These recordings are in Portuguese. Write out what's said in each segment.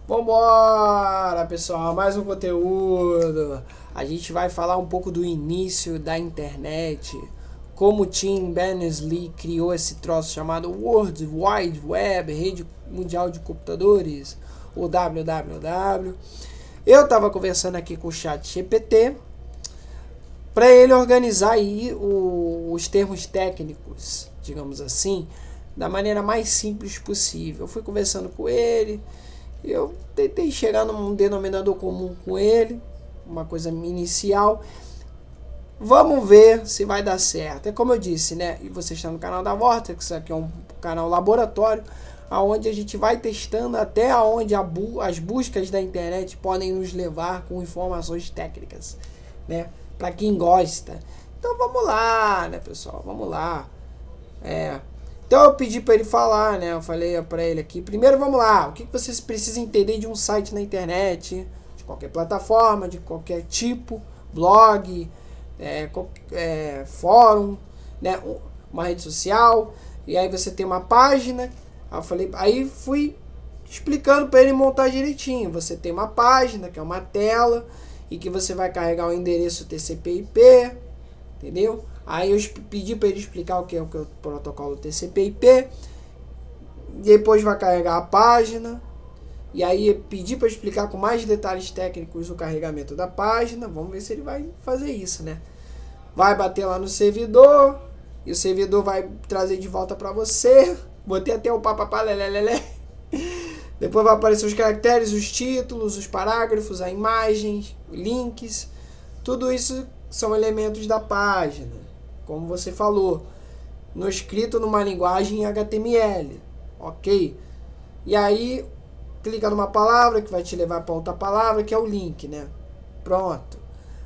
Vambora, pessoal, mais um conteúdo. A gente vai falar um pouco do início da internet, como o Tim Berners-Lee criou esse troço chamado World Wide Web, Rede Mundial de Computadores, o WWW. Eu estava conversando aqui com o chat GPT para ele organizar aí os termos técnicos, digamos assim, da maneira mais simples possível. Eu fui conversando com ele. Eu tentei chegar num denominador comum com ele, uma coisa inicial. Vamos ver se vai dar certo. É como eu disse, né? E você está no canal da Vortex, aqui é um canal laboratório, onde a gente vai testando até onde as buscas da internet podem nos levar com informações técnicas, né? Para quem gosta. Então vamos lá, né, pessoal? Vamos lá. Então eu pedi para ele falar, né? Eu falei para ele aqui. Primeiro, vamos lá. O que vocês precisam entender de um site na internet, de qualquer plataforma, de qualquer tipo, blog, fórum, né? Uma rede social. E aí você tem uma página. Aí fui explicando para ele montar direitinho. Você tem uma página que é uma tela e que você vai carregar o endereço TCP/IP, entendeu? Aí eu pedi para ele explicar o que é o protocolo TCP/IP. Depois vai carregar a página. E aí pedi para explicar com mais detalhes técnicos o carregamento da página. Vamos ver se ele vai fazer isso, né? Vai bater lá no servidor. E o servidor vai trazer de volta para você. Botei até o papapá, lelelele. Depois vai aparecer os caracteres, os títulos, os parágrafos, a imagem, links. Tudo isso são elementos da página. Como você falou, no escrito numa linguagem HTML, ok? E aí, clica numa palavra que vai te levar para outra palavra, que é o link, né? Pronto.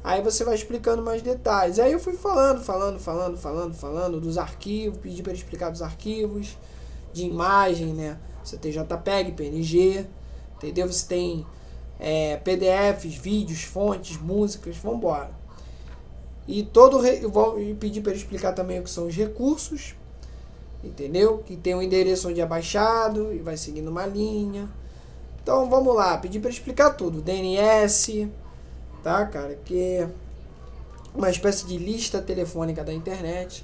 Aí você vai explicando mais detalhes. Aí eu fui falando dos arquivos, pedi para ele explicar dos arquivos, de imagem, né? Você tem JPEG, PNG, entendeu? Você tem PDFs, vídeos, fontes, músicas, vambora. E eu vou pedir para ele explicar também o que são os recursos, entendeu? Que tem um endereço onde é baixado e vai seguindo uma linha. Então vamos lá, pedir para ele explicar tudo. DNS, tá, cara? Que é uma espécie de lista telefônica da internet,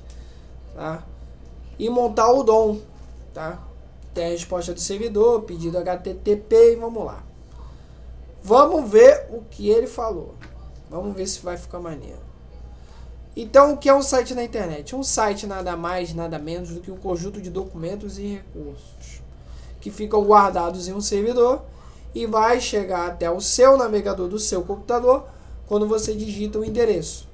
tá? E montar o DOM, tá? Tem a resposta do servidor, pedido HTTP e vamos lá. Vamos ver o que ele falou. Vamos ver se vai ficar maneiro. Então, o que é um site na internet? Um site nada mais, nada menos do que um conjunto de documentos e recursos que ficam guardados em um servidor e vai chegar até o seu navegador do seu computador quando você digita o endereço.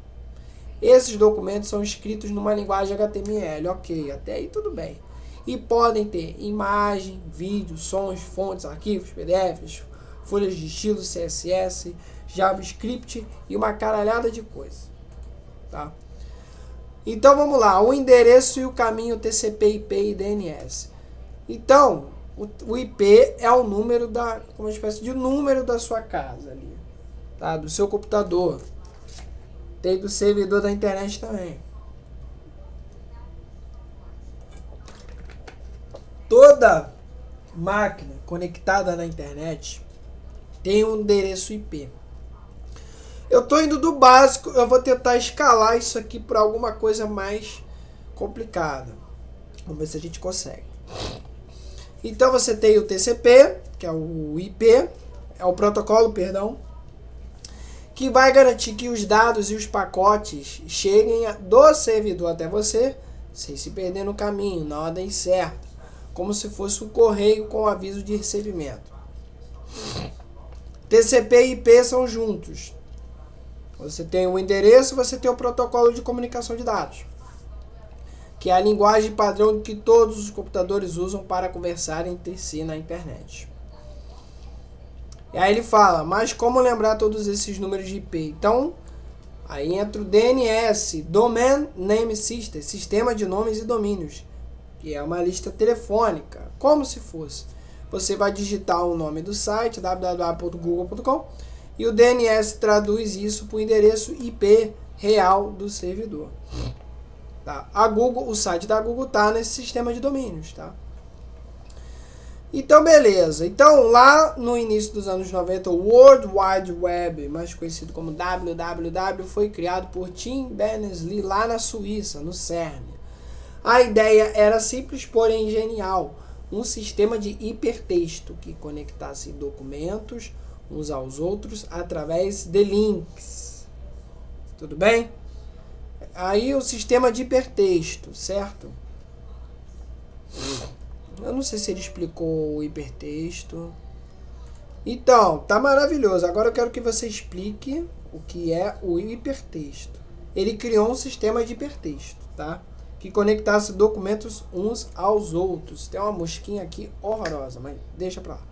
Esses documentos são escritos numa linguagem HTML, ok, até aí tudo bem. E podem ter imagem, vídeo, sons, fontes, arquivos, PDFs, folhas de estilo, CSS, JavaScript e uma caralhada de coisa. Tá? Então vamos lá, o endereço e o caminho TCP/IP e DNS. Então, o IP é o número uma espécie de número da sua casa ali, tá? Do seu computador. Tem do servidor da internet também. Toda máquina conectada na internet tem um endereço IP. Eu tô indo do básico, eu vou tentar escalar isso aqui para alguma coisa mais complicada. Vamos ver se a gente consegue. Então você tem o TCP, que é o IP, é o protocolo, perdão, que vai garantir que os dados e os pacotes cheguem do servidor até você, sem se perder no caminho, na ordem certa, como se fosse um correio com aviso de recebimento. TCP e IP são juntos. Você tem o endereço, você tem o protocolo de comunicação de dados, que é a linguagem padrão que todos os computadores usam para conversar entre si na internet. E aí ele fala, mas como lembrar todos esses números de IP? Então, aí entra o DNS, Domain Name System, Sistema de Nomes e Domínios, que é uma lista telefônica, como se fosse. Você vai digitar o nome do site, www.google.com, e o DNS traduz isso para o endereço IP real do servidor. Tá? O site da Google está nesse sistema de domínios. Tá? Então, beleza. Então, lá no início dos anos 90, o World Wide Web, mais conhecido como WWW, foi criado por Tim Berners-Lee lá na Suíça, no CERN. A ideia era simples, porém genial. Um sistema de hipertexto que conectasse documentos uns aos outros através de links. Tudo bem? Aí o sistema de hipertexto, certo? Eu não sei se ele explicou o hipertexto. Então, tá maravilhoso. Agora eu quero que você explique o que é o hipertexto. Ele criou um sistema de hipertexto, tá? Que conectasse documentos uns aos outros. Tem uma mosquinha aqui horrorosa, mas deixa pra lá.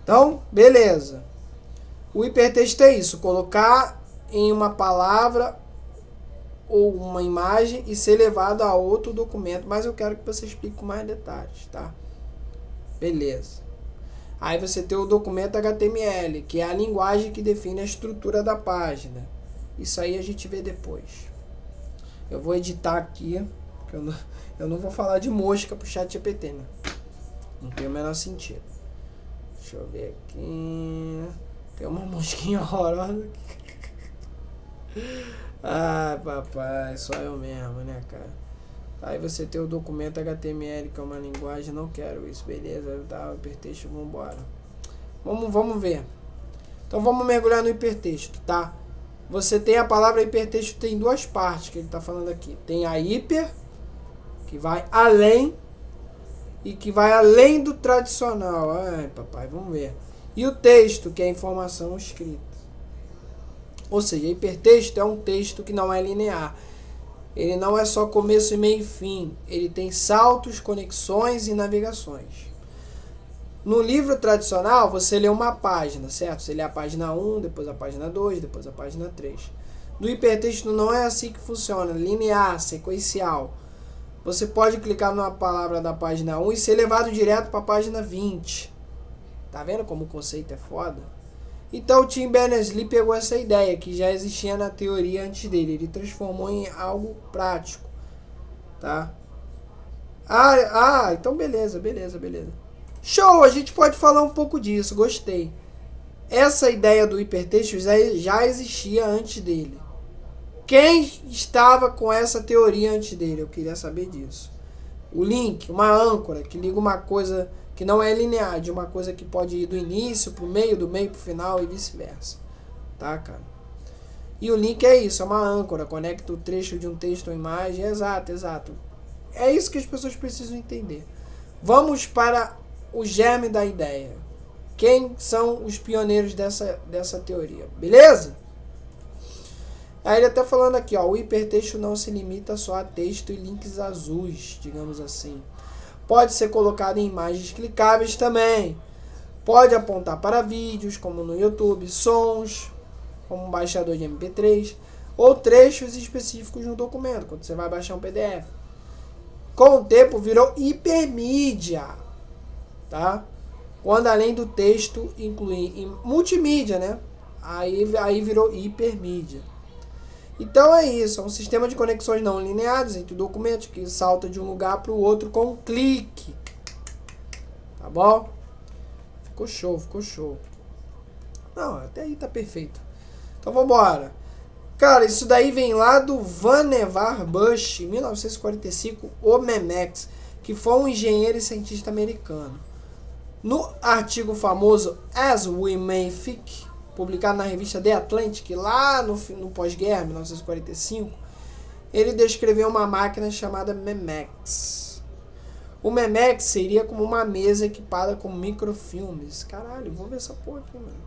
Então, beleza. O hipertexto é isso, colocar em uma palavra ou uma imagem e ser levado a outro documento, mas eu quero que você explique com mais detalhes, tá? Beleza. Aí você tem o documento HTML, que é a linguagem que define a estrutura da página. Isso aí a gente vê depois. Eu vou editar aqui, porque eu não vou falar de mosca pro ChatGPT, né? Não tem o menor sentido. Deixa eu ver aqui. Tem uma mosquinha horrorosa aqui. Ah, papai, só eu mesmo, né, cara? Aí você tem o documento HTML, que é uma linguagem, não quero isso, beleza? Tá, o hipertexto, vambora. Vamos ver. Então vamos mergulhar no hipertexto, tá? Você tem a palavra hipertexto, tem duas partes que ele tá falando aqui. Tem a hiper, que vai além, e que vai além do tradicional. Ai, papai, vamos ver. E o texto, que é a informação escrita. Ou seja, hipertexto é um texto que não é linear. Ele não é só começo, meio e fim. Ele tem saltos, conexões e navegações. No livro tradicional, você lê uma página, certo? Você lê a página 1, depois a página 2, depois a página 3. No hipertexto não é assim que funciona. Linear, sequencial. Você pode clicar numa palavra da página 1 e ser levado direto para a página 20. Tá vendo como o conceito é foda? Então o Tim Berners-Lee pegou essa ideia, que já existia na teoria antes dele. Ele transformou em algo prático. Tá? Então beleza. Show, a gente pode falar um pouco disso, gostei. Essa ideia do hipertexto já existia antes dele. Quem estava com essa teoria antes dele? Eu queria saber disso. O link, uma âncora, que liga uma coisa que não é linear, de uma coisa que pode ir do início para o meio, do meio para o final e vice-versa. Tá, cara? E o link é isso, é uma âncora, conecta o trecho de um texto ou imagem. Exato. É isso que as pessoas precisam entender. Vamos para o germe da ideia. Quem são os pioneiros dessa teoria? Beleza? Aí ele até falando aqui, ó, o hipertexto não se limita só a texto e links azuis, digamos assim. Pode ser colocado em imagens clicáveis também. Pode apontar para vídeos, como no YouTube, sons, como um baixador de MP3, ou trechos específicos no documento, quando você vai baixar um PDF. Com o tempo virou hipermídia, tá? Quando além do texto inclui multimídia, né? Aí virou hipermídia. Então é isso, é um sistema de conexões não lineares entre documentos que salta de um lugar para o outro com um clique. Tá bom? Ficou show. Não, até aí tá perfeito. Então vambora. Cara, isso daí vem lá do Vannevar Bush, em 1945, o Memex, que foi um engenheiro e cientista americano. No artigo famoso As We May Think, publicado na revista The Atlantic, lá no pós-guerra, 1945, ele descreveu uma máquina chamada Memex. O Memex seria como uma mesa equipada com microfilmes. Caralho, vou ver essa porra aqui, mano.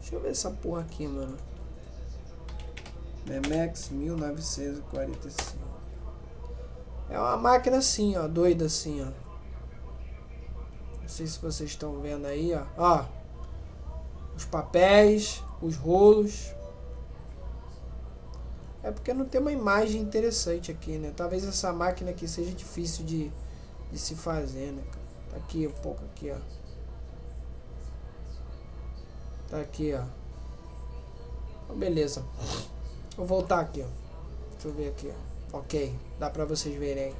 Deixa eu ver essa porra aqui, mano. Memex 1945. É uma máquina assim, ó, doida assim, ó. Não sei se vocês estão vendo aí, ó. Os papéis, os rolos. É porque não tem uma imagem interessante aqui, né? Talvez essa máquina aqui seja difícil de se fazer, né? Tá aqui, um pouco aqui, ó. Tá aqui, ó. Então, beleza. Vou voltar aqui, ó. Deixa eu ver aqui, ó. Ok, dá pra vocês verem.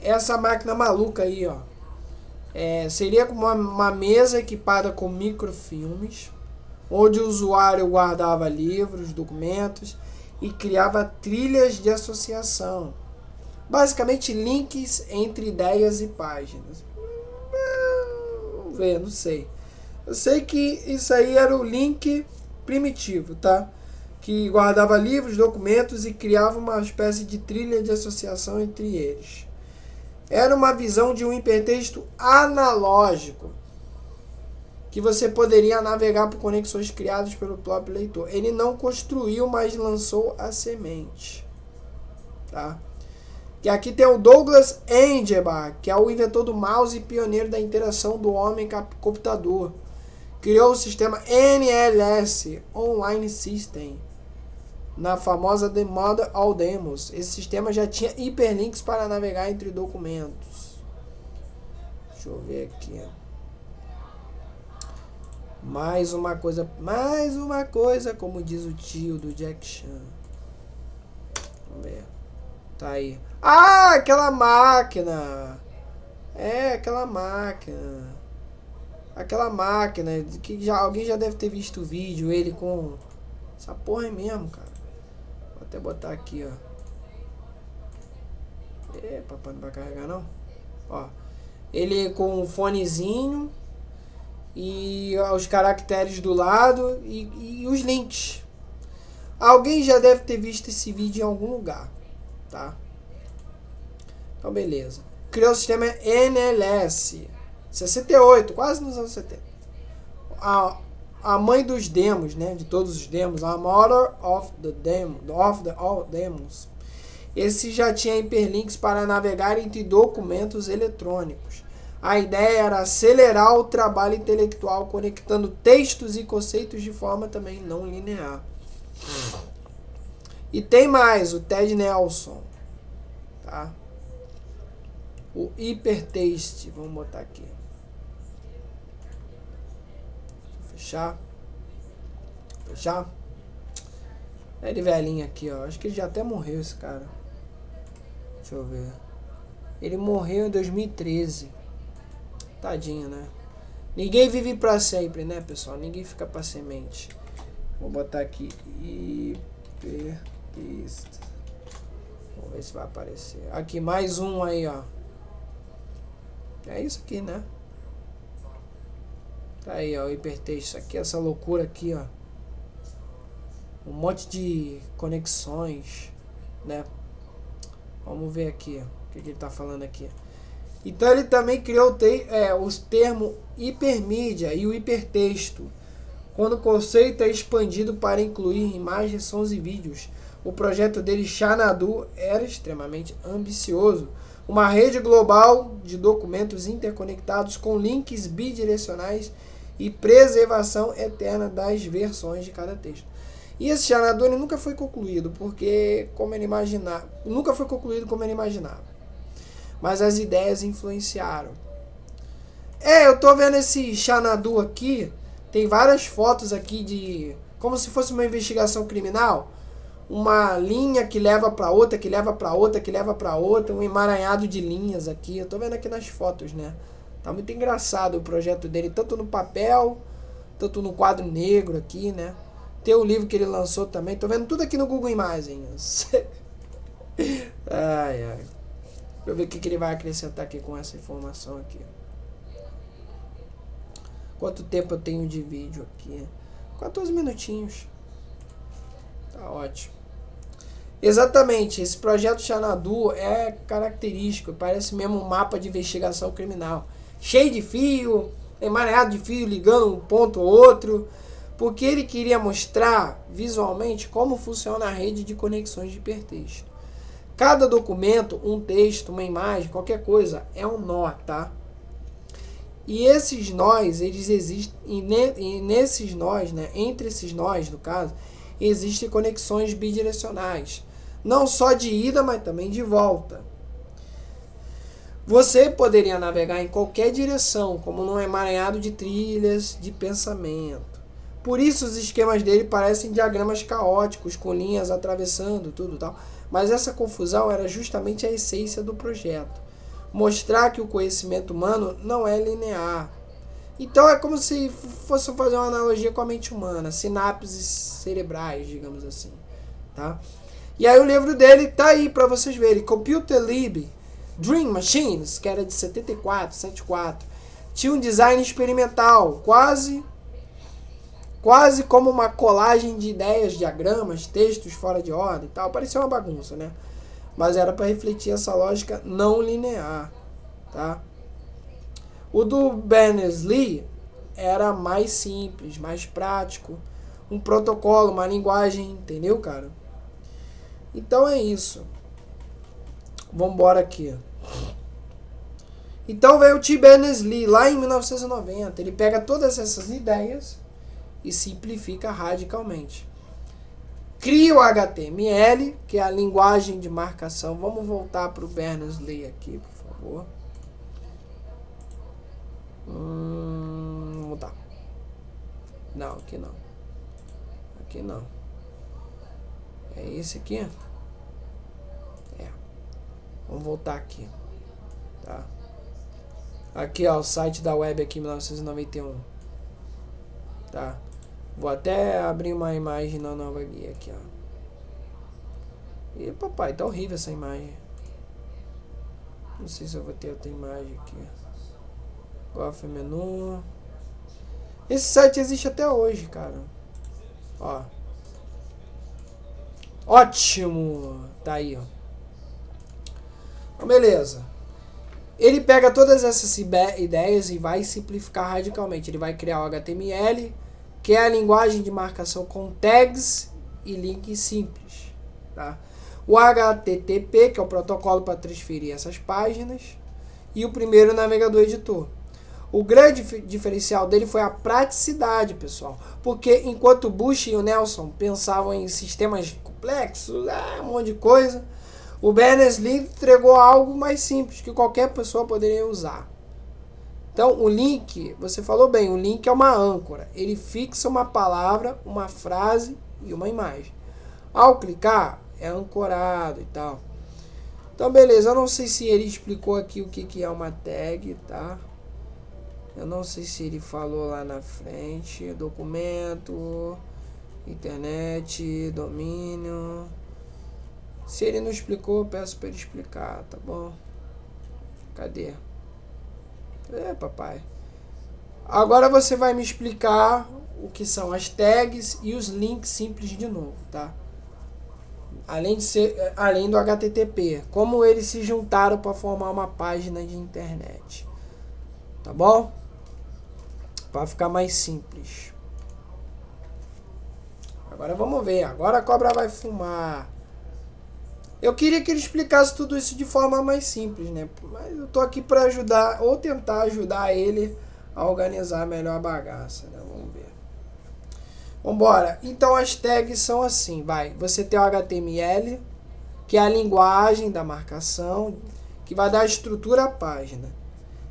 essa máquina maluca aí, ó. Seria como uma mesa equipada com microfilmes, onde o usuário guardava livros, documentos e criava trilhas de associação. Basicamente links entre ideias e páginas. Vamos ver, não sei. Eu sei que isso aí era o link primitivo, tá? Que guardava livros, documentos e criava uma espécie de trilha de associação entre eles. Era uma visão de um hipertexto analógico, que você poderia navegar por conexões criadas pelo próprio leitor. Ele não construiu, mas lançou a semente. Tá? E aqui tem o Douglas Engelbart, que é o inventor do mouse e pioneiro da interação do homem-computador. Criou o sistema NLS, Online System, na famosa The Mother of Demos. Esse sistema já tinha hiperlinks para navegar entre documentos. Deixa eu ver aqui. Mais uma coisa, como diz o tio do Jack Chan. Vamos ver. Tá aí. Ah, aquela máquina. Aquela máquina. Aquela máquina que alguém já deve ter visto o vídeo, ele com essa porra é mesmo, cara. Vou até botar aqui, ó. Papai não vai carregar não. Ó, ele com um fonezinho e os caracteres do lado e os links. Alguém já deve ter visto esse vídeo em algum lugar, tá? Então beleza. Criou o sistema NLS 68, quase nos anos 70. A mãe dos demos, né? De todos os demos, a Mother of all demos. Esse já tinha hiperlinks para navegar entre documentos eletrônicos. A ideia era acelerar o trabalho intelectual, conectando textos e conceitos de forma também não linear. E tem mais, o Ted Nelson, tá? O hipertext, vamos botar aqui. Fechar. É de velhinho aqui, ó. Acho que ele já até morreu, esse cara. Deixa eu ver. Ele morreu em 2013. Tadinho, né? Ninguém vive pra sempre, né, pessoal? Ninguém fica pra semente. Vou botar aqui. Hipertext. Vamos ver se vai aparecer. Aqui, mais um aí, ó. É isso aqui, né? Tá aí, ó, o hipertexto. Aqui, essa loucura aqui, ó. Um monte de conexões, né? Vamos ver aqui, ó, o que ele tá falando aqui. Então ele também criou os termos hipermídia e o hipertexto. Quando o conceito é expandido para incluir imagens, sons e vídeos. O projeto dele, Xanadu, era extremamente ambicioso. Uma rede global de documentos interconectados com links bidirecionais e preservação eterna das versões de cada texto. E esse Xanadu nunca foi concluído, nunca foi concluído como ele imaginava. Mas as ideias influenciaram. Eu tô vendo esse Xanadu aqui, tem várias fotos aqui de como se fosse uma investigação criminal. Uma linha que leva para outra, que leva para outra, que leva para outra, um emaranhado de linhas aqui. Eu tô vendo aqui nas fotos, né? Tá muito engraçado o projeto dele, tanto no papel, tanto no quadro negro aqui, né? Tem o livro que ele lançou também. Tô vendo tudo aqui no Google Imagens. Ai. Deixa eu ver o que ele vai acrescentar aqui com essa informação aqui. Quanto tempo eu tenho de vídeo aqui? 14 minutinhos. Tá ótimo. Exatamente, esse projeto Xanadu é característico, parece mesmo um mapa de investigação criminal. Cheio de fio, emaranhado de fio ligando um ponto ao outro, porque ele queria mostrar visualmente como funciona a rede de conexões de hipertexto. Cada documento, um texto, uma imagem, qualquer coisa, é um nó, tá? E esses nós, eles existem, e nesses nós, né, entre esses nós, no caso, existem conexões bidirecionais. Não só de ida, mas também de volta. Você poderia navegar em qualquer direção, como num emaranhado de trilhas de pensamento. Por isso os esquemas dele parecem diagramas caóticos, com linhas atravessando tudo tal. Mas essa confusão era justamente a essência do projeto. mostrar que o conhecimento humano não é linear. Então é como se fosse fazer uma analogia com a mente humana, sinapses cerebrais, digamos assim, tá? E aí o livro dele tá aí para vocês verem, Computer Lib, Dream Machines, que era de 74, tinha um design experimental, quase como uma colagem de ideias, diagramas, textos fora de ordem e tal, parecia uma bagunça, né? Mas era para refletir essa lógica não linear, tá? O do Berners-Lee era mais simples, mais prático, um protocolo, uma linguagem, entendeu, cara? Então é isso. Vamos embora aqui. Então veio o T. Berners-Lee lá em 1990. Ele pega todas essas ideias e simplifica radicalmente. Cria o HTML, que é a linguagem de marcação. Vamos voltar para o Berners-Lee aqui, por favor. Vamos mudar. Não, aqui não. Aqui não. É esse aqui? É. Vamos voltar aqui. Tá? Aqui, ó, o site da web aqui, 1991. Tá? Vou até abrir uma imagem na nova guia aqui, ó. E papai, tá horrível essa imagem. Não sei se eu vou ter outra imagem aqui. Golf menu. Esse site existe até hoje, cara. Ó. Ótimo. Tá aí, ó. Então, beleza. Ele pega todas essas ideias e vai simplificar radicalmente. Ele vai criar o HTML, que é a linguagem de marcação com tags e links simples. Tá? O HTTP, que é o protocolo para transferir essas páginas. E o primeiro navegador editor. O grande diferencial dele foi a praticidade, pessoal. Porque enquanto o Bush e o Nelson pensavam em sistemas complexos, um monte de coisa, o Berners-Lee entregou algo mais simples, que qualquer pessoa poderia usar. Então, o link, você falou bem, o link é uma âncora. Ele fixa uma palavra, uma frase e uma imagem. Ao clicar, é ancorado e tal. Então, beleza, eu não sei se ele explicou aqui o que é uma tag, tá? Eu não sei se ele falou lá na frente. Documento, internet, domínio. Se ele não explicou, eu peço para ele explicar, tá bom? Cadê? Papai. Agora você vai me explicar o que são as tags e os links simples de novo, tá? Além do HTTP. Como eles se juntaram para formar uma página de internet. Tá bom? Para ficar mais simples. Agora vamos ver. Agora a cobra vai fumar. Eu queria que ele explicasse tudo isso de forma mais simples, né? Mas eu tô aqui para ajudar, ou tentar ajudar ele a organizar melhor a bagaça, né? Vamos ver. Vambora. Então as tags são assim, vai. Você tem o HTML, que é a linguagem da marcação, que vai dar a estrutura à página.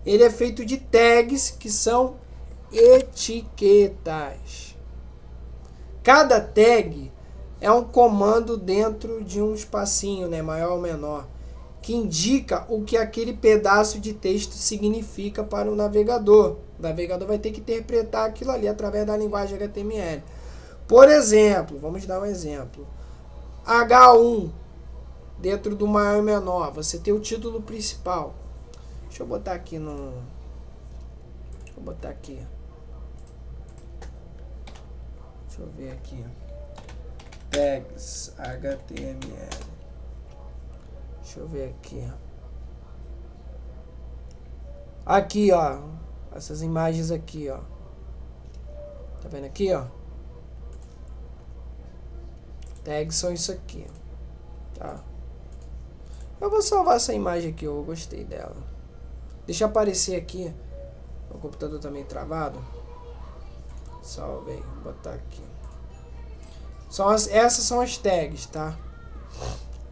Ele é feito de tags, que são etiquetas. Cada tag é um comando dentro de um espacinho, né, maior ou menor, que indica o que aquele pedaço de texto significa para o navegador. O navegador vai ter que interpretar aquilo ali através da linguagem HTML. Por exemplo, vamos dar um exemplo. H1, dentro do maior e menor, você tem o título principal. Deixa eu botar aqui no... Vou botar aqui. Deixa eu ver aqui. Tags HTML. Deixa eu ver aqui. Aqui, ó. Essas imagens aqui, ó. Tá vendo aqui, ó? Tags são isso aqui. Tá? Eu vou salvar essa imagem aqui, eu gostei dela. Deixa aparecer aqui. O computador também travado. Salvei. Vou botar aqui. Essas são as tags, tá?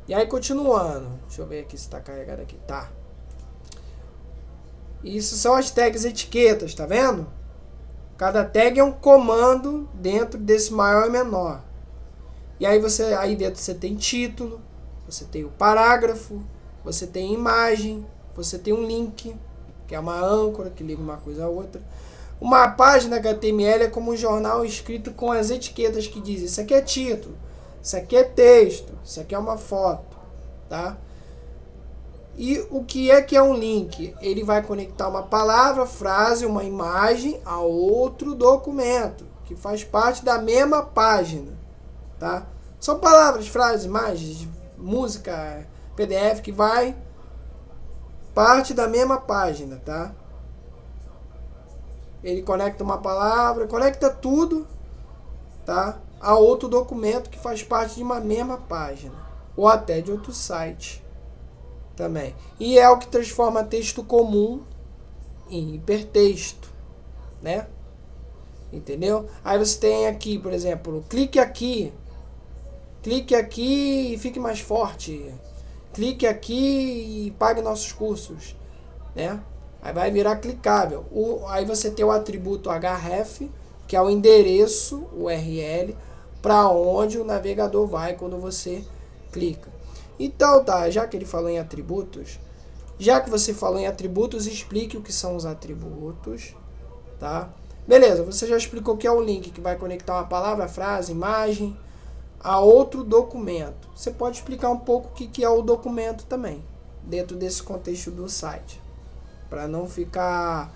E aí, continuando. Deixa eu ver aqui se tá carregado aqui. Tá. Isso são as tags etiquetas, tá vendo? Cada tag é um comando dentro desse maior e menor. E aí, aí dentro você tem título, você tem o parágrafo, você tem imagem, você tem um link, que é uma âncora que liga uma coisa a outra. Uma página HTML é como um jornal escrito com as etiquetas que dizem: isso aqui é título, isso aqui é texto, isso aqui é uma foto, tá? E o que é um link? Ele vai conectar uma palavra, frase, uma imagem a outro documento, que faz parte da mesma página, tá? São palavras, frases, imagens, música, PDF, que vai parte da mesma página, tá? Ele conecta uma palavra, conecta tudo, tá? A outro documento que faz parte de uma mesma página, ou até de outro site também. E é o que transforma texto comum em hipertexto, né? Entendeu? Aí você tem aqui, por exemplo, clique aqui e fique mais forte. Clique aqui e pague nossos cursos, né? Aí vai virar clicável. Aí você tem o atributo href, que é o endereço URL para onde o navegador vai quando você clica. Então, tá, já que ele falou em atributos, explique o que são os atributos, tá? Beleza, você já explicou o que é o link, que vai conectar uma palavra, frase, imagem a outro documento. Você pode explicar um pouco o que é o documento também, dentro desse contexto do site, para não ficar...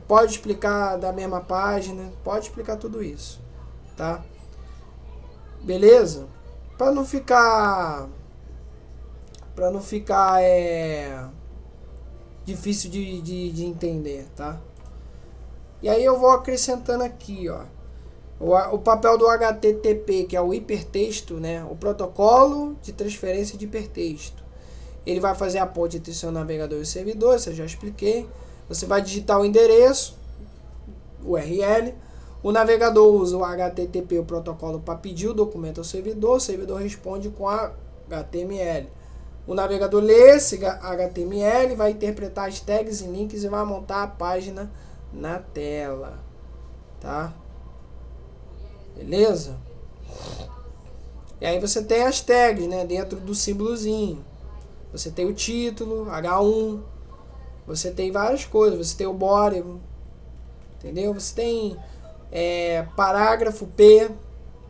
pode explicar da mesma página, pode explicar tudo isso, tá? Beleza? Para não ficar difícil de entender, tá? E aí eu vou acrescentando aqui, ó, o papel do HTTP, que é o hipertexto, né? O protocolo de transferência de hipertexto. Ele vai fazer a ponte entre seu navegador e o servidor, isso eu já expliquei. Você vai digitar o endereço, o URL. O navegador usa o HTTP, o protocolo, para pedir o documento ao servidor. O servidor responde com HTML. O navegador lê esse HTML, vai interpretar as tags e links e vai montar a página na tela, tá? Beleza? E aí você tem as tags, né, dentro do símbolozinho. Você tem o título, H1. Você tem várias coisas. Você tem o body, entendeu? Você tem parágrafo P,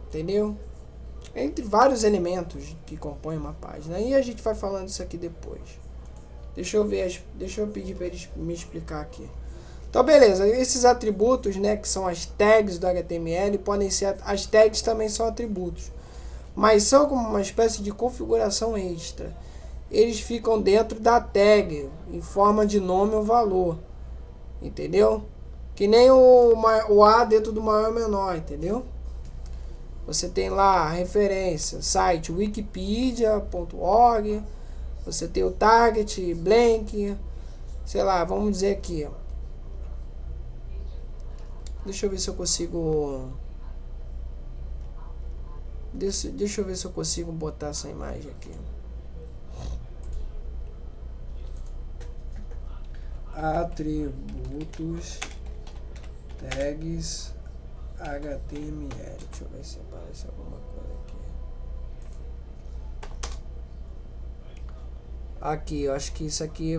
entendeu? Entre vários elementos que compõem uma página. Aí a gente vai falando isso aqui depois. Deixa eu pedir para eles me explicar aqui. Então, beleza. Esses atributos, né, que são as tags do HTML, podem ser... As tags também são atributos, mas são como uma espécie de configuração extra. Eles ficam dentro da tag, em forma de nome ou valor. Entendeu? Que nem o A dentro do maior ou menor, entendeu? Você tem lá a referência, site wikipedia.org, você tem o target, blank, sei lá, vamos dizer aqui. Deixa eu ver se eu consigo... Deixa eu ver se eu consigo botar essa imagem aqui. Atributos, tags, HTML. Deixa eu ver se aparece alguma coisa aqui. Aqui, eu acho que isso aqui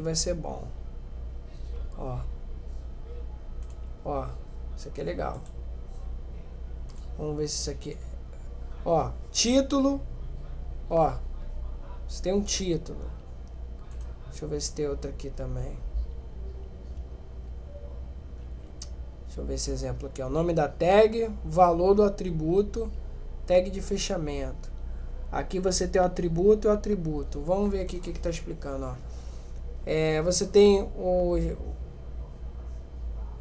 vai ser bom. Ó, isso aqui é legal. Vamos ver se isso aqui... Ó, título. Ó, você tem um título. Deixa eu ver se tem outro aqui também. Deixa eu ver esse exemplo aqui. O nome da tag, valor do atributo, tag de fechamento. Aqui você tem o atributo e o atributo. Vamos ver aqui o que está explicando. Ó. Você tem o...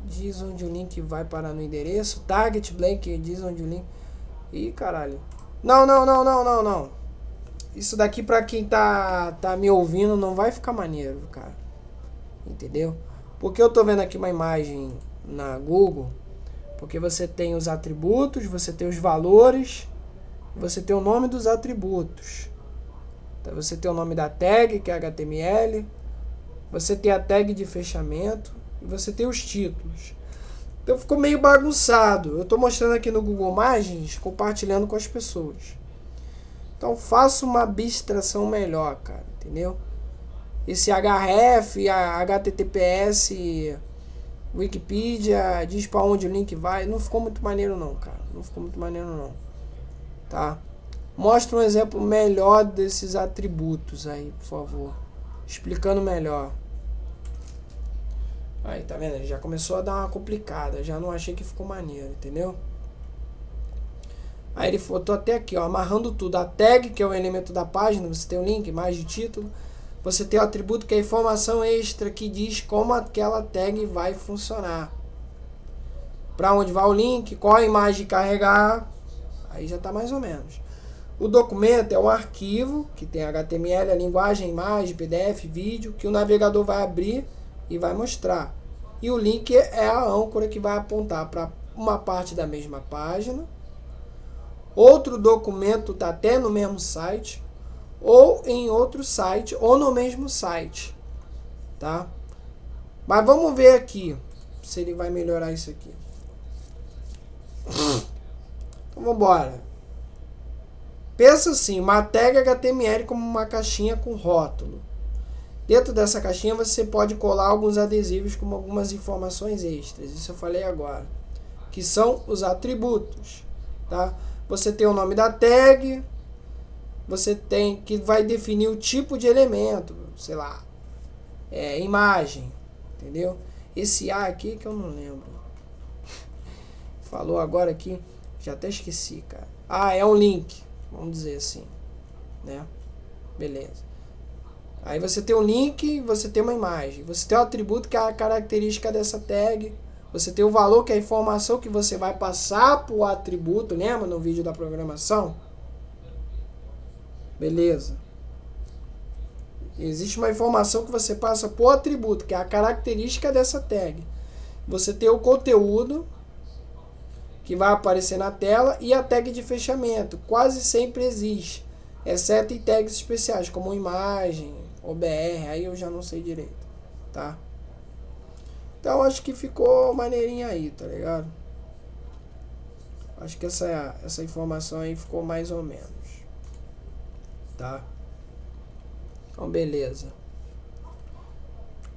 Diz onde o link vai parar no endereço. Target blank, diz onde o link... Ih, caralho. Não. Isso daqui pra quem tá me ouvindo não vai ficar maneiro, cara. Entendeu? Porque eu tô vendo aqui uma imagem na Google. Porque você tem os atributos, você tem os valores, você tem o nome dos atributos. Então você tem o nome da tag, que é HTML. Você tem a tag de fechamento. E você tem os títulos. Então ficou meio bagunçado. Eu tô mostrando aqui no Google Imagens, compartilhando com as pessoas. Então faça uma abstração melhor, cara, entendeu? esse href, a https, Wikipedia, diz pra onde o link vai. Não ficou muito maneiro não, cara. Não ficou muito maneiro não. Tá? Mostra um exemplo melhor desses atributos aí, por favor. Explicando melhor. Aí, tá vendo? Ele já começou a dar uma complicada. Já não achei que ficou maneiro, entendeu? Aí ele botou até aqui, ó, amarrando tudo. A tag, que é o elemento da página, você tem o link, mais de título. Você tem o atributo, que é a informação extra, que diz como aquela tag vai funcionar. Para onde vai o link, qual a imagem carregar. Aí já tá mais ou menos. O documento é um arquivo, que tem HTML, a linguagem, imagem, PDF, vídeo, que o navegador vai abrir e vai mostrar. E o link é a âncora que vai apontar para uma parte da mesma página. Outro documento está até no mesmo site, ou em outro site, ou no mesmo site, tá? Mas vamos ver aqui se ele vai melhorar isso aqui. Então vamos embora. Pensa assim, uma tag HTML como uma caixinha com rótulo. Dentro dessa caixinha você pode colar alguns adesivos com algumas informações extras. Isso eu falei agora, que são os atributos, tá? Você tem o nome da tag, você tem que vai definir o tipo de elemento, sei lá, imagem, entendeu? Esse A aqui que eu não lembro. Falou agora aqui, já até esqueci, cara. Ah, é um link, vamos dizer assim, né? Beleza. Aí você tem um link, você tem uma imagem, você tem o atributo que é a característica dessa tag, você tem o valor que é a informação que você vai passar para o atributo, lembra no vídeo da programação? Beleza. Existe uma informação que você passa por atributo, que é a característica dessa tag. Você tem o conteúdo, que vai aparecer na tela, e a tag de fechamento. Quase sempre existe, exceto em tags especiais, como imagem, OBR, aí eu já não sei direito, tá? Então acho que ficou maneirinho aí, tá ligado? Acho que essa informação aí ficou mais ou menos. Tá? Então beleza.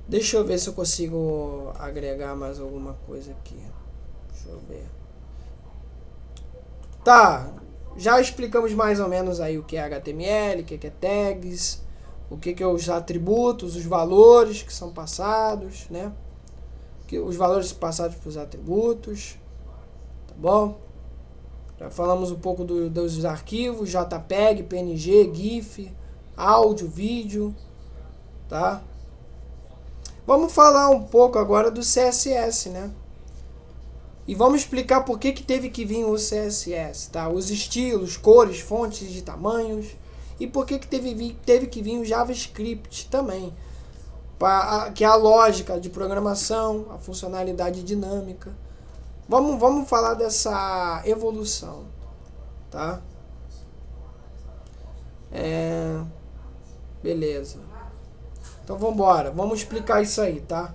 Deixa eu ver se eu consigo agregar mais alguma coisa aqui. Deixa eu ver. Tá, já explicamos mais ou menos aí o que é HTML, o que é tags, o que é os atributos, os valores que são passados, né? Os valores passados para os atributos, tá bom? Já falamos um pouco dos arquivos, JPEG, PNG, GIF, áudio, vídeo, tá? Vamos falar um pouco agora do CSS, né? E vamos explicar por que teve que vir o CSS, tá? Os estilos, cores, fontes de tamanhos, e por que teve que vir o JavaScript também. Que é a lógica de programação, a funcionalidade dinâmica. Vamos falar dessa evolução, tá? Beleza. Então vamos embora, vamos explicar isso aí, tá?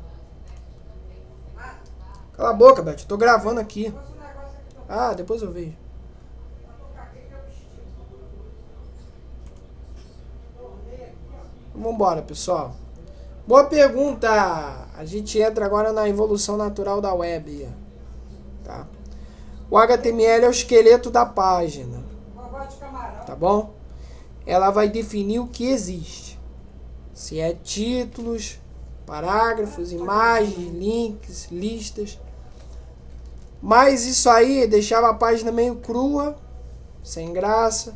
Cala a boca, Beth, eu tô gravando aqui. Ah, depois eu vejo. Vamos embora, pessoal. Boa pergunta. A gente entra agora na evolução natural da web. Tá? O HTML é o esqueleto da página. Tá bom? Ela vai definir o que existe. Se é títulos, parágrafos, imagens, links, listas. Mas isso aí deixava a página meio crua, sem graça.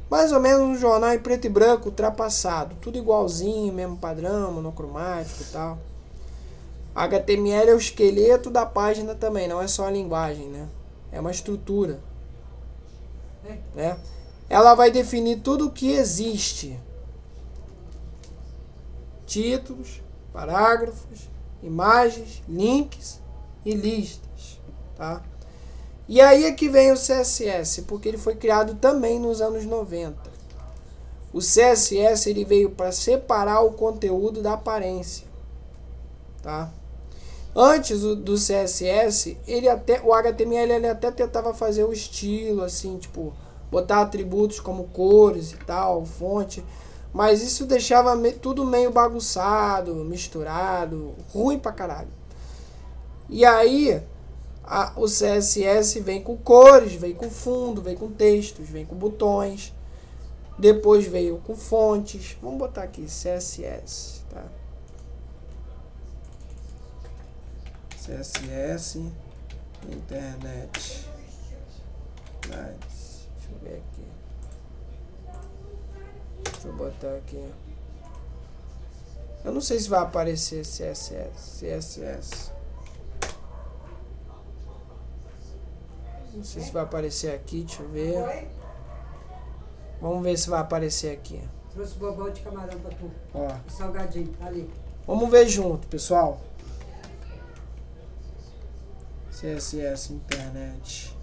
Mais ou menos um jornal em preto e branco, ultrapassado. Tudo igualzinho, mesmo padrão, monocromático e tal. HTML é o esqueleto da página também, não é só a linguagem, né? É uma estrutura. Né? Ela vai definir tudo o que existe. Títulos, parágrafos, imagens, links e listas. Tá? E aí é que vem o CSS, porque ele foi criado também nos anos 90. O CSS ele veio para separar o conteúdo da aparência. Tá? Antes do CSS, o HTML ele até tentava fazer o estilo, assim, tipo, botar atributos como cores e tal, fonte, Mas isso deixava tudo meio bagunçado, misturado, ruim pra caralho. E aí, o CSS vem com cores, vem com fundo, vem com textos, vem com botões. Depois veio com fontes. Vamos botar aqui CSS, tá? CSS internet. Nice. Deixa eu ver aqui. Deixa eu botar aqui. Eu não sei se vai aparecer CSS. Não sei se vai aparecer aqui, deixa eu ver. Vamos ver se vai aparecer aqui. Trouxe bobão de camarão pra tu. Ó. O salgadinho, tá ali. Vamos ver junto, pessoal. CSS internet.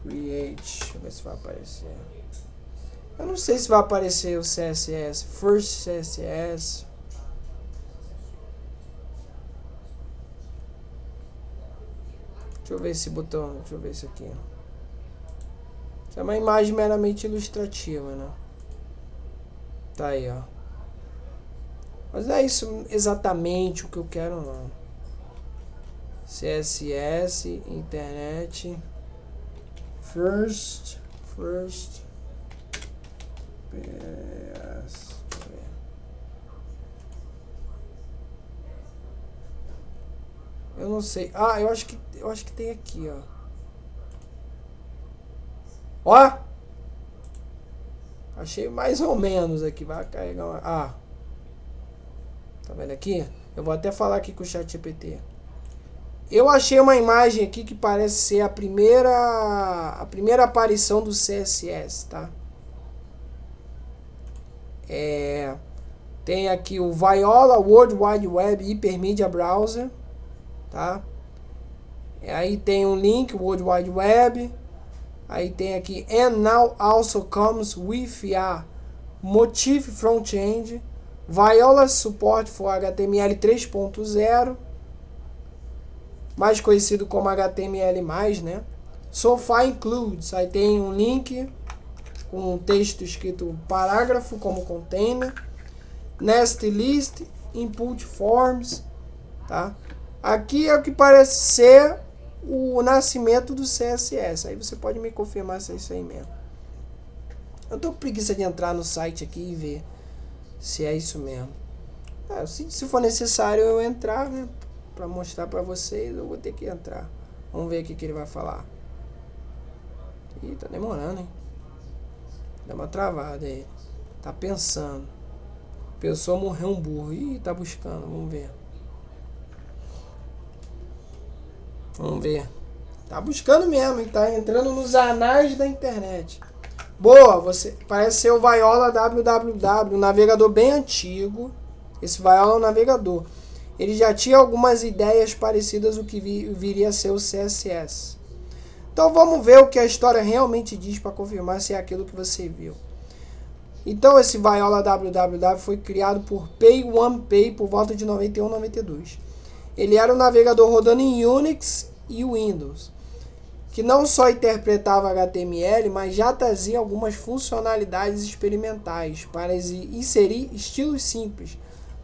Create. Deixa eu ver se vai aparecer. Eu não sei se vai aparecer o CSS. First CSS. Deixa eu ver esse botão. Deixa eu ver isso aqui. Isso é uma imagem meramente ilustrativa, né? Tá aí, ó. Mas não é isso exatamente o que eu quero, não. CSS, internet, first, deixa eu ver. Eu não sei. Ah, eu acho que tem aqui, ó. Ó! Achei mais ou menos aqui. Vai carregar uma... Ah! Tá vendo aqui? Eu vou até falar aqui com o ChatGPT. Eu achei uma imagem aqui que parece ser a primeira aparição do CSS, tá? Tem aqui o Viola World Wide Web Hypermedia Browser, tá? Aí tem um link, World Wide Web. Aí tem aqui, and now also comes with a Motif Frontend, Viola Support for HTML 3.0, mais conhecido como HTML+, né? So far includes, aí tem um link com um texto escrito parágrafo como container, nest list, input forms, tá? Aqui é o que parece ser o nascimento do CSS. Aí você pode me confirmar se é isso aí mesmo. Eu tô com preguiça de entrar no site aqui e ver se é isso mesmo. Se for necessário eu entrar, né, pra mostrar pra vocês, eu vou ter que entrar. Vamos ver o que ele vai falar. Ih, tá demorando, hein? Dá uma travada aí. Tá pensando. Pensou morrer um burro. Ih, tá buscando, vamos ver. Vamos ver. Tá buscando mesmo, hein? Tá entrando nos anais da internet. Boa, você parece ser o Viola www, um navegador bem antigo. Esse Viola é um navegador. Ele já tinha algumas ideias parecidas ao que viria a ser o CSS. Então vamos ver o que a história realmente diz para confirmar se é aquilo que você viu. Então esse Viola www foi criado por Pay1Pay por volta de 91, 92. Ele era um navegador rodando em Unix e Windows, que não só interpretava HTML, mas já trazia algumas funcionalidades experimentais para inserir estilos simples,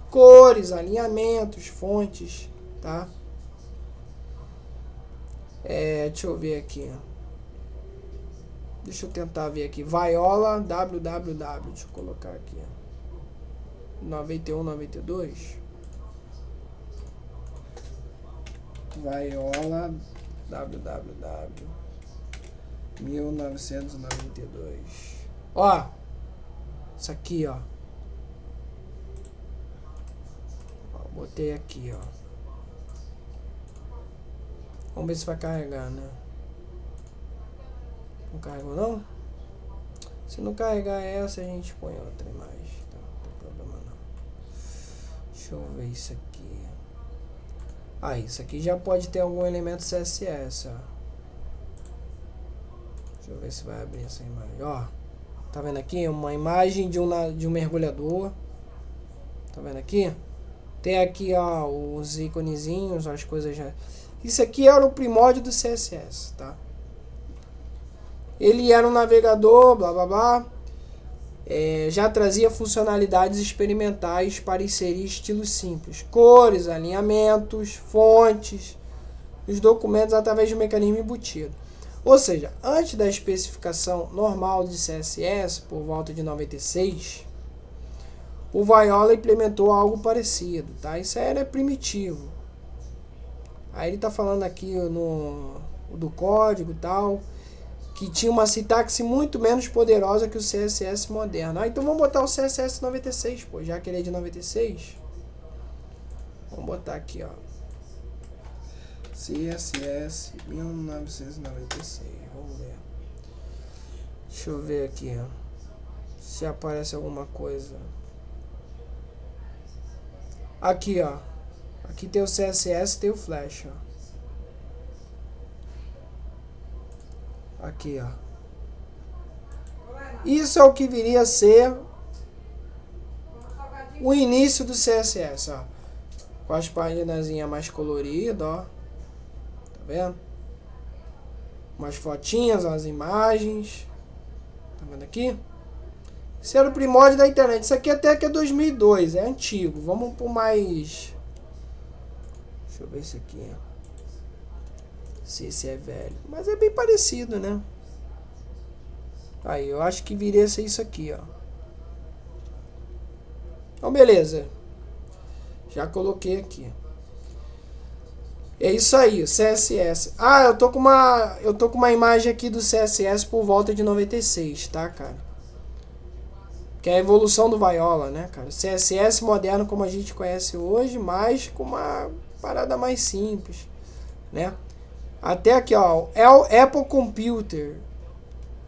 cores, alinhamentos, fontes, tá? Deixa eu ver aqui. Deixa eu tentar ver aqui. Viola www. Deixa eu colocar aqui. 91, 92. Viola www 1992. Ó, isso aqui, ó. Botei aqui, ó. Vamos ver se vai carregar, né? Não carregou, não? Se não carregar essa, a gente põe outra imagem. Tá? Não tem problema, não. Deixa eu ver isso aqui. Isso aqui já pode ter algum elemento CSS, ó. Deixa eu ver se vai abrir essa imagem. Ó, tá vendo aqui? Uma imagem de um mergulhador. Tá vendo aqui? Tem aqui, ó, os íconezinhos, as coisas já... Isso aqui era o primórdio do CSS, tá? Ele era um navegador, blá blá blá. já trazia funcionalidades experimentais para inserir estilos simples, cores, alinhamentos, fontes, os documentos através de um mecanismo embutido. Ou seja, antes da especificação normal de CSS, por volta de 96, o Viola implementou algo parecido, tá? Isso era primitivo. Aí ele está falando aqui do código e tal, que tinha uma sintaxe muito menos poderosa que o CSS moderno. Então vamos botar o CSS 96, pô, já que ele é de 96. Vamos botar aqui, ó. CSS 1996. Vamos ver. Deixa eu ver aqui, ó, se aparece alguma coisa. Aqui, ó. Aqui tem o CSS, tem o Flash, ó. Aqui, ó. Isso é o que viria a ser o início do CSS, ó. Com as páginas mais coloridas, ó. Tá vendo? Umas fotinhas, umas imagens. Tá vendo aqui? Isso era o primórdio da internet. Isso aqui até que é 2002, é antigo. Vamos por mais... Deixa eu ver isso aqui, ó. Se esse é velho. Mas é bem parecido, né? Aí, eu acho que viria a ser isso aqui, ó. Então, beleza. Já coloquei aqui. É isso aí, o CSS. Ah, eu tô com uma imagem aqui do CSS por volta de 96, tá, cara? Que é a evolução do Viola, né, cara? CSS moderno como a gente conhece hoje, mas com uma parada mais simples, né? Até aqui, ó, é o Apple Computer.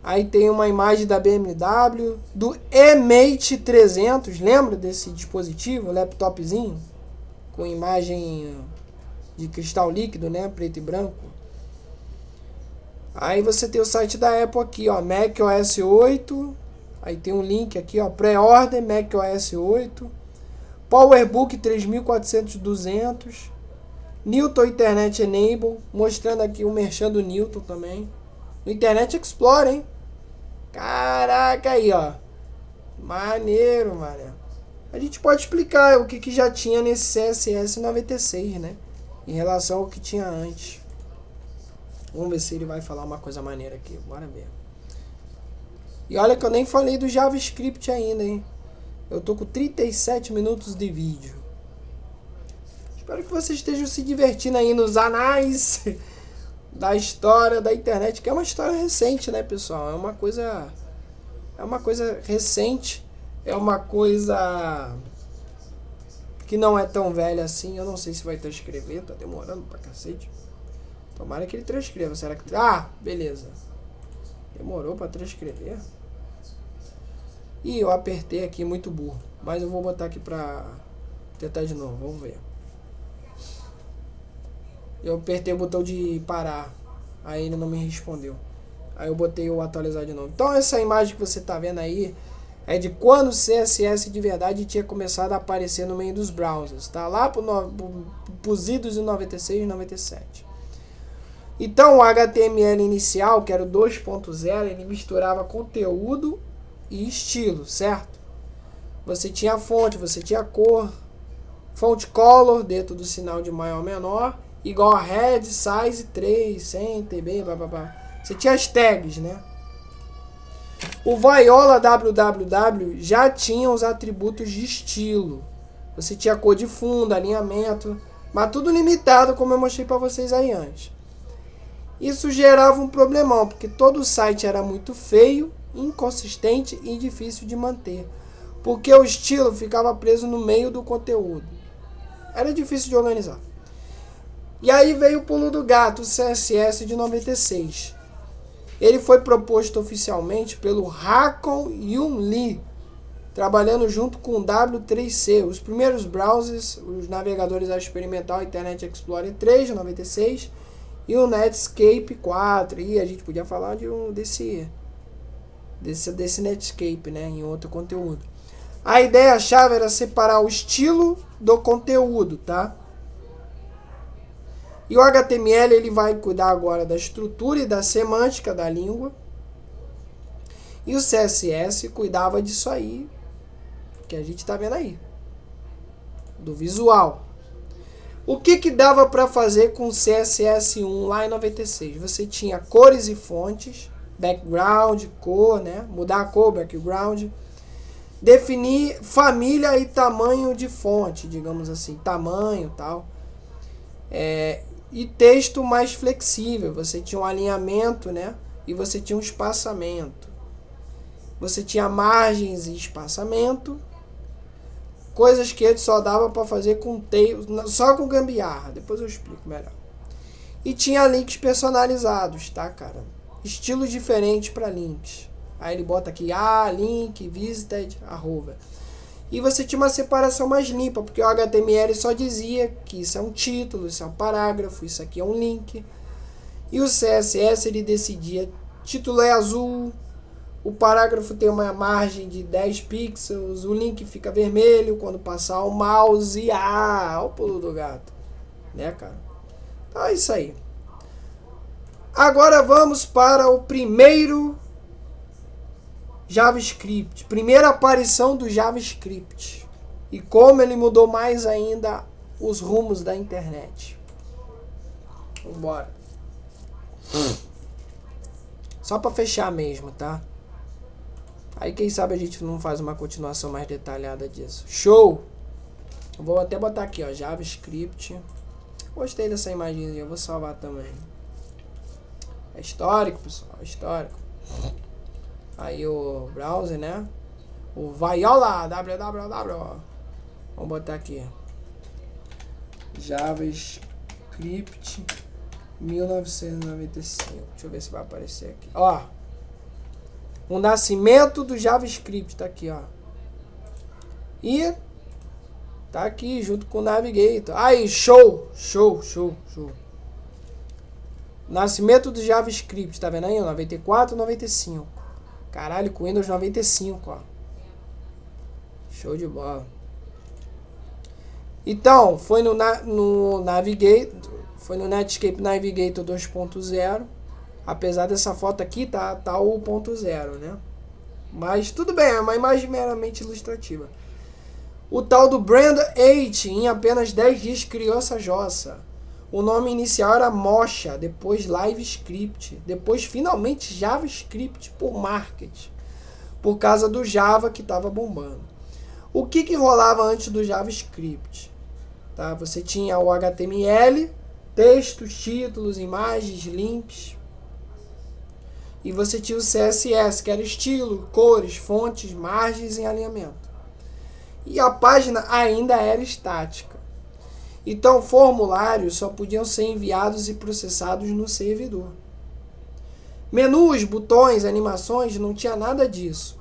Aí tem uma imagem da BMW, do eMate 300, lembra desse dispositivo, laptopzinho? Com imagem de cristal líquido, né, preto e branco. Aí você tem o site da Apple aqui, ó, macOS 8. Aí tem um link aqui, ó, pré-order, macOS 8. PowerBook 3400-200. Newton Internet Enable, mostrando aqui o merchan do Newton também. No Internet Explorer, hein? Caraca, aí, ó. Maneiro, mano. A gente pode explicar o que já tinha nesse CSS 96, né? Em relação ao que tinha antes. Vamos ver se ele vai falar uma coisa maneira aqui. Bora ver. E olha que eu nem falei do JavaScript ainda, hein? Eu tô com 37 minutos de vídeo. Espero que vocês estejam se divertindo aí nos anais da história da internet, que é uma história recente, né, pessoal? É uma coisa recente, é uma coisa que não é tão velha assim. Eu não sei se vai transcrever, tá demorando pra cacete. Tomara que ele transcreva. Será que... Ah, beleza. Demorou pra transcrever. Ih, eu apertei aqui, muito burro. Mas eu vou botar aqui pra tentar de novo, vamos ver. Eu apertei o botão de parar. Aí ele não me respondeu. Aí eu botei o atualizar de novo. Então essa imagem que você tá vendo aí é de quando o CSS de verdade tinha começado a aparecer no meio dos browsers. Tá lá pros idos de 96 e 97. Então o HTML inicial, que era o 2.0, ele misturava conteúdo e estilo, certo? Você tinha a fonte, você tinha a cor, fonte color dentro do sinal de maior ou menor, igual a head, size 3, 100, TB, blá. Você tinha as tags, né? O Viola www já tinha os atributos de estilo. Você tinha cor de fundo, alinhamento, mas tudo limitado, como eu mostrei para vocês aí antes. Isso gerava um problemão, porque todo o site era muito feio, inconsistente e difícil de manter, porque o estilo ficava preso no meio do conteúdo. Era difícil de organizar. E aí veio o pulo do gato, o CSS de 96. Ele foi proposto oficialmente pelo Hakon Yoon Lee, trabalhando junto com o W3C. Os primeiros browsers, os navegadores a experimental, Internet Explorer 3 de 96 e o Netscape 4. E a gente podia falar de desse Netscape, né, em outro conteúdo. A ideia-chave era separar o estilo do conteúdo, tá? E o HTML ele vai cuidar agora da estrutura e da semântica da língua. E o CSS cuidava disso aí, que a gente tá vendo aí, do visual. O que dava para fazer com o CSS1 lá em 96? Você tinha cores e fontes, background, cor, né? Mudar a cor, background. Definir família e tamanho de fonte, digamos assim, tamanho e tal. E texto mais flexível, você tinha um alinhamento, né? E você tinha um espaçamento. Você tinha margens e espaçamento, coisas que ele só dava para fazer com só com gambiarra, depois eu explico melhor. E tinha links personalizados, tá, cara? Estilos diferentes para links. Aí ele bota aqui, link, visited, arroba. E você tinha uma separação mais limpa, porque o HTML só dizia que isso é um título, isso é um parágrafo, isso aqui é um link. E o CSS ele decidia, título é azul, o parágrafo tem uma margem de 10 pixels, o link fica vermelho quando passar o mouse. Olha o pulo do gato. Né, cara? Então é isso aí. Agora vamos para o primeiro JavaScript. Primeira aparição do JavaScript. E como ele mudou mais ainda os rumos da internet. Vambora. Só para fechar mesmo, tá? Aí quem sabe a gente não faz uma continuação mais detalhada disso. Show! Vou até botar aqui, ó, JavaScript. Gostei dessa imagenzinha, eu vou salvar também. É histórico, pessoal, é histórico. Aí o browser, né? O Viola, www. Vamos botar aqui. JavaScript 1995. Deixa eu ver se vai aparecer aqui. Ó. O nascimento do JavaScript tá aqui, ó. E tá aqui junto com o Navigator. Aí, show. Nascimento do JavaScript, tá vendo aí? 94, 95. Caralho, com Windows 95, ó. Show de bola. Então, foi no Navigator, foi no Netscape Navigator 2.0. Apesar dessa foto aqui, tá o 1.0, né? Mas tudo bem, é uma imagem meramente ilustrativa. O tal do Brandon H, em apenas 10 dias, criou essa jossa. O nome inicial era Mocha, depois LiveScript, depois finalmente JavaScript por marketing, por causa do Java que estava bombando. O que rolava antes do JavaScript? Tá? Você tinha o HTML, textos, títulos, imagens, links. E você tinha o CSS, que era estilo, cores, fontes, margens e alinhamento. E a página ainda era estática. Então, formulários só podiam ser enviados e processados no servidor. Menus, botões, animações, não tinha nada disso.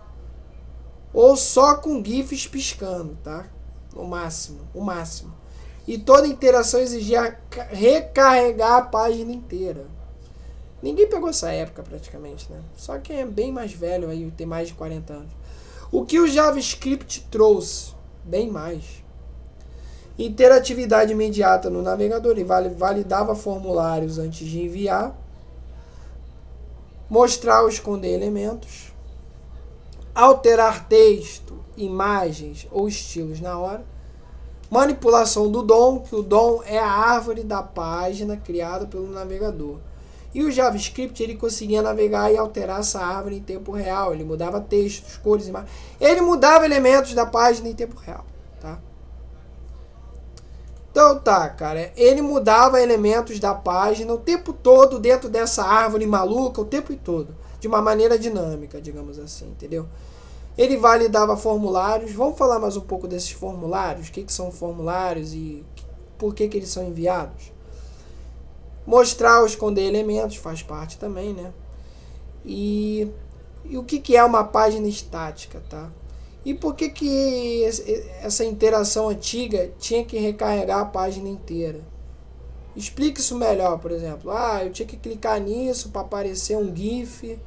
Ou só com GIFs piscando, tá? O máximo. E toda interação exigia recarregar a página inteira. Ninguém pegou essa época praticamente, né? Só quem é bem mais velho aí, tem mais de 40 anos. O que o JavaScript trouxe? Bem mais. Interatividade imediata no navegador. Ele validava formulários antes de enviar. Mostrar ou esconder elementos. Alterar texto, imagens ou estilos na hora. Manipulação do DOM, que o DOM é a árvore da página criada pelo navegador. E o JavaScript, ele conseguia navegar e alterar essa árvore em tempo real. Ele mudava textos, cores, imagens. Ele mudava elementos da página em tempo real, tá? Então tá, cara. Ele mudava elementos da página o tempo todo dentro dessa árvore maluca, o tempo todo. De uma maneira dinâmica, digamos assim, entendeu? Ele validava formulários. Vamos falar mais um pouco desses formulários? O que são formulários e por que eles são enviados? Mostrar ou esconder elementos faz parte também, né? E o que é uma página estática, tá? E por que essa interação antiga tinha que recarregar a página inteira? Explique isso melhor, por exemplo. Eu tinha que clicar nisso para aparecer um GIF,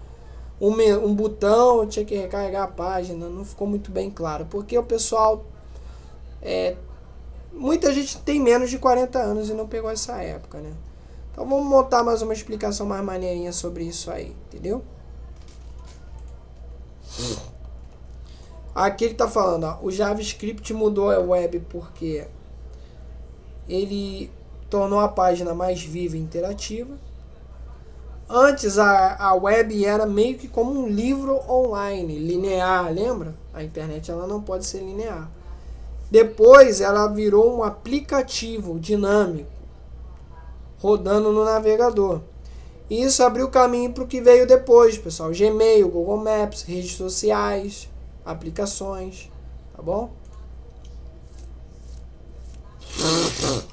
um botão, eu tinha que recarregar a página. Não ficou muito bem claro. Porque o pessoal... muita gente tem menos de 40 anos e não pegou essa época, né? Então vamos montar mais uma explicação mais maneirinha sobre isso aí, entendeu? Aqui ele está falando, ó, o JavaScript mudou a web porque ele tornou a página mais viva e interativa. Antes a web era meio que como um livro online, linear, lembra? A internet ela não pode ser linear. Depois ela virou um aplicativo dinâmico, rodando no navegador. E isso abriu caminho para o que veio depois, pessoal. Gmail, Google Maps, redes sociais, aplicações, tá bom?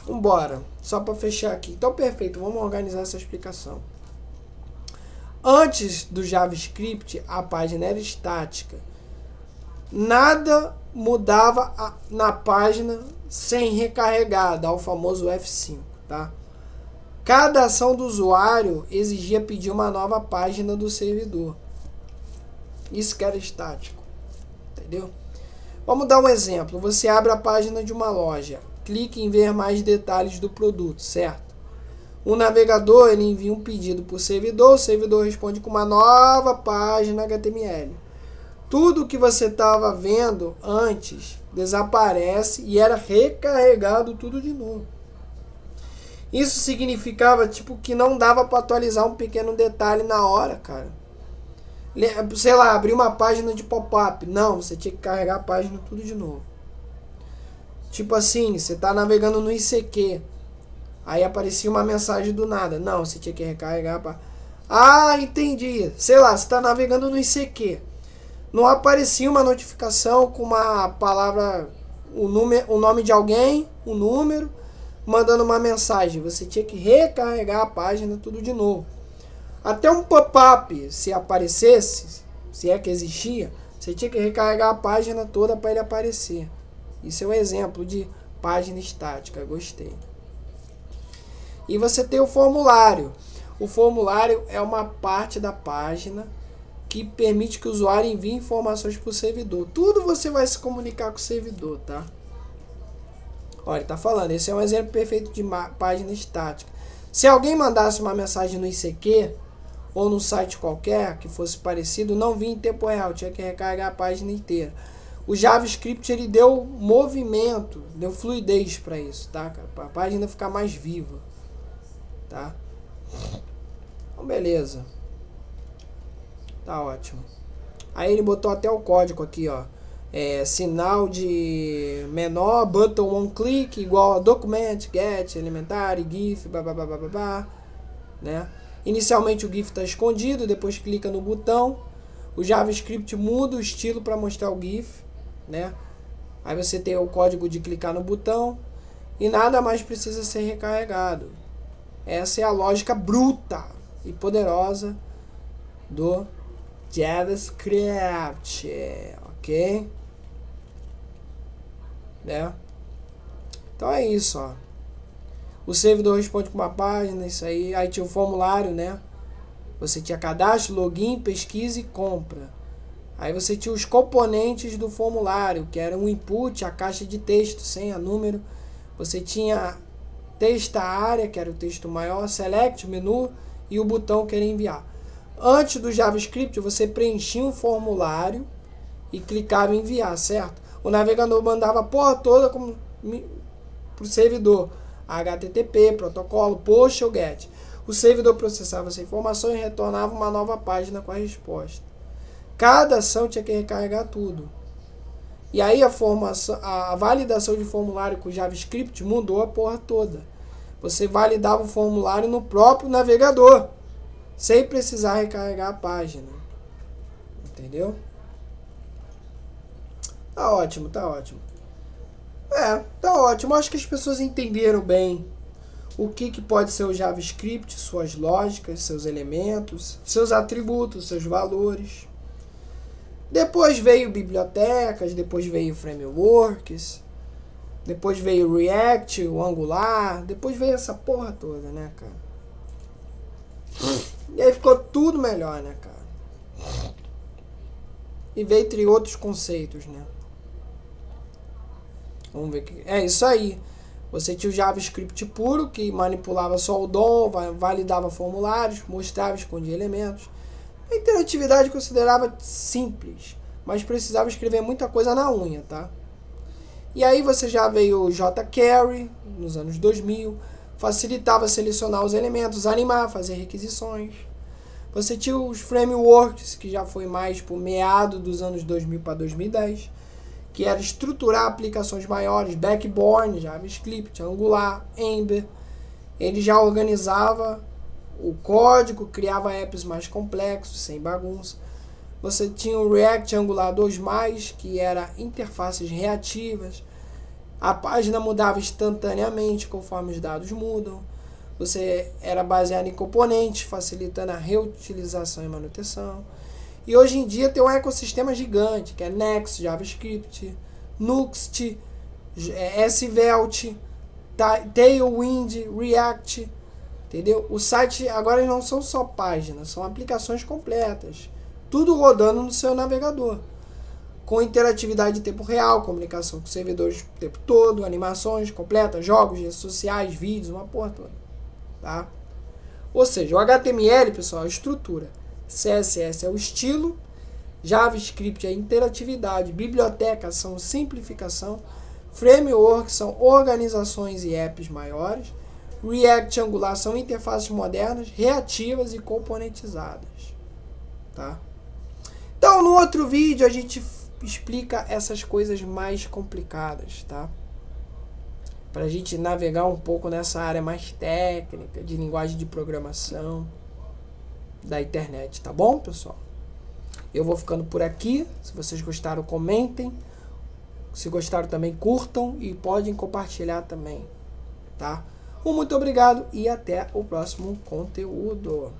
Vambora, só para fechar aqui. Então, perfeito, vamos organizar essa explicação. Antes do JavaScript, a página era estática. Nada mudava na página sem recarregar, dá o famoso F5, tá? Cada ação do usuário exigia pedir uma nova página do servidor. Isso que era estático, entendeu? Vamos dar um exemplo. Você abre a página de uma loja, clique em ver mais detalhes do produto, certo? O navegador ele envia um pedido para o servidor responde com uma nova página HTML. Tudo que você estava vendo antes desaparece e era recarregado tudo de novo. Isso significava tipo que não dava para atualizar um pequeno detalhe na hora, cara. Sei lá, abrir uma página de pop-up. Não, você tinha que carregar a página tudo de novo. Tipo assim, você está navegando no ICQ. Aí aparecia uma mensagem do nada. Não, você tinha que recarregar. Ah, entendi. Sei lá, você está navegando no ICQ. Não aparecia uma notificação com uma palavra, o nome de alguém, o número, mandando uma mensagem. Você tinha que recarregar a página tudo de novo. Até um pop-up, se aparecesse, se é que existia, você tinha que recarregar a página toda para ele aparecer. Isso é um exemplo de página estática. Gostei. E você tem o formulário. O formulário é uma parte da página que permite que o usuário envie informações para o servidor. Tudo você vai se comunicar com o servidor, tá? Olha, ele tá falando, esse é um exemplo perfeito de página estática. Se alguém mandasse uma mensagem no ICQ ou num site qualquer que fosse parecido, não vinha em tempo real, tinha que recarregar a página inteira. O JavaScript ele deu movimento, deu fluidez para isso, tá, cara? Para a página ficar mais viva, tá? Então, beleza. Tá ótimo. Aí ele botou até o código aqui, ó. Sinal de menor, button one click, igual a document, get, elementar, gif, babá, né? Inicialmente o gif está escondido, depois clica no botão. O JavaScript muda o estilo para mostrar o gif, né? Aí você tem o código de clicar no botão e nada mais precisa ser recarregado. Essa é a lógica bruta e poderosa do JavaScript, ok? Né? Então é isso, ó. O servidor responde com uma página, isso aí. Aí tinha o formulário, né? Você tinha cadastro, login, pesquisa e compra. Aí você tinha os componentes do formulário, que era o input, a caixa de texto, senha, número. Você tinha texto área, que era o texto maior, select, menu e o botão que era enviar. Antes do JavaScript, você preenchia um formulário e clicava em enviar, certo? O navegador mandava a porra toda para o servidor. HTTP, protocolo, post ou get. O servidor processava essa informação e retornava uma nova página com a resposta. Cada ação tinha que recarregar tudo. E aí a validação de formulário com JavaScript mudou a porra toda. Você validava o formulário no próprio navegador, sem precisar recarregar a página. Entendeu? Tá ótimo, tá ótimo. Tá ótimo. Acho que as pessoas entenderam bem o que pode ser o JavaScript, suas lógicas, seus elementos, seus atributos, seus valores. Depois veio bibliotecas, depois veio frameworks, depois veio o React, o Angular, depois veio essa porra toda, né, cara? E aí ficou tudo melhor, né, cara? E veio entre outros conceitos, né? Vamos ver que é isso aí. Você tinha o JavaScript puro, que manipulava só o DOM, validava formulários, mostrava, escondia elementos. A interatividade considerava simples, mas precisava escrever muita coisa na unha, tá? E aí você já veio o jQuery, nos anos 2000, facilitava selecionar os elementos, animar, fazer requisições. Você tinha os frameworks, que já foi mais por meado dos anos 2000 para 2010, que era estruturar aplicações maiores, Backbone, JavaScript, Angular, Ember. Ele já organizava o código, criava apps mais complexos, sem bagunça. Você tinha o React Angular 2+, que era interfaces reativas. A página mudava instantaneamente conforme os dados mudam. Você era baseado em componentes, facilitando a reutilização e manutenção. E hoje em dia tem um ecossistema gigante, que é Next, JavaScript, Nuxt, Svelte, Tailwind, React, entendeu? O site agora não são só páginas, são aplicações completas, tudo rodando no seu navegador, com interatividade em tempo real, comunicação com servidores o tempo todo, animações completas, jogos, redes sociais, vídeos, uma porra toda, tá? Ou seja, o HTML, pessoal, é a estrutura, CSS é o estilo, JavaScript é a interatividade, bibliotecas são simplificação, frameworks são organizações e apps maiores, React e Angular são interfaces modernas, reativas e componentizadas, tá? Então, no outro vídeo a gente explica essas coisas mais complicadas, tá? Para a gente navegar um pouco nessa área mais técnica, de linguagem de programação da internet, tá bom, pessoal? Eu vou ficando por aqui. Se vocês gostaram, comentem. Se gostaram também, curtam e podem compartilhar também, tá? Muito obrigado e até o próximo conteúdo.